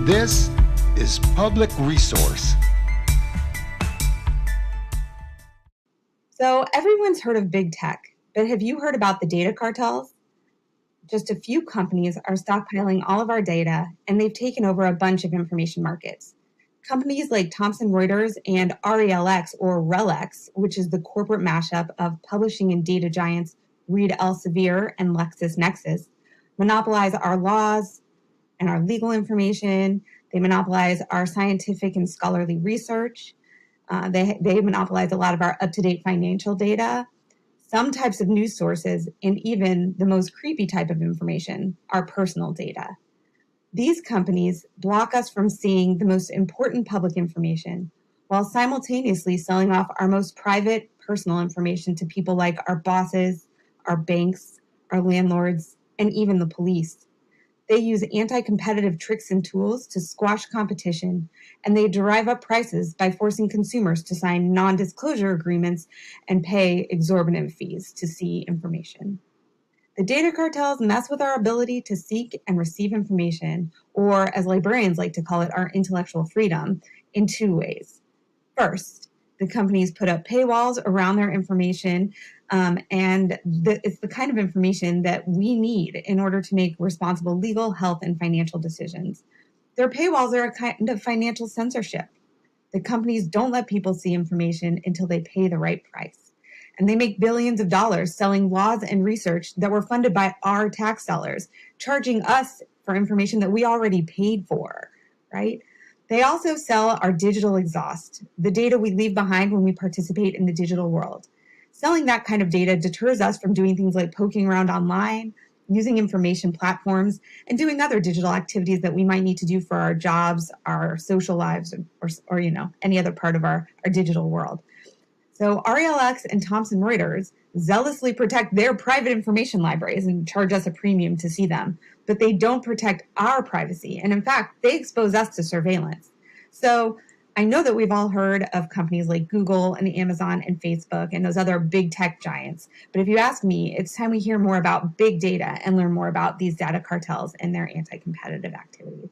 This is Public Resource. So everyone's heard of big tech, but have you heard about the data cartels? Just a few companies are stockpiling all of our data, and they've taken over a bunch of information markets. Companies like Thomson Reuters and RELX, or RELX, which is the corporate mashup of publishing and data giants Reed Elsevier and LexisNexis, monopolize our laws and our legal information. They monopolize our scientific and scholarly research. They monopolize a lot of our up-to-date financial data, some types of news sources, and even the most creepy type of information, our personal data. These companies block us from seeing the most important public information while simultaneously selling off our most private personal information to people like our bosses, our banks, our landlords, and even the police. They use anti-competitive tricks and tools to squash competition, and they drive up prices by forcing consumers to sign non-disclosure agreements and pay exorbitant fees to see information. The data cartels mess with our ability to seek and receive information, or as librarians like to call it, our intellectual freedom, in two ways. First, the companies put up paywalls around their information, and it's the kind of information that we need in order to make responsible legal, health, and financial decisions. Their paywalls are a kind of financial censorship. The companies don't let people see information until they pay the right price. And they make billions of dollars selling laws and research that were funded by our tax dollars, charging us for information that we already paid for, right? They also sell our digital exhaust, the data we leave behind when we participate in the digital world. Selling that kind of data deters us from doing things like poking around online, using information platforms, and doing other digital activities that we might need to do for our jobs, our social lives, or any other part of our digital world. So RELX and Thomson Reuters zealously protect their private information libraries and charge us a premium to see them, but they don't protect our privacy. And in fact, they expose us to surveillance. So I know that we've all heard of companies like Google and Amazon and Facebook and those other big tech giants. But if you ask me, it's time we hear more about big data and learn more about these data cartels and their anti-competitive activities.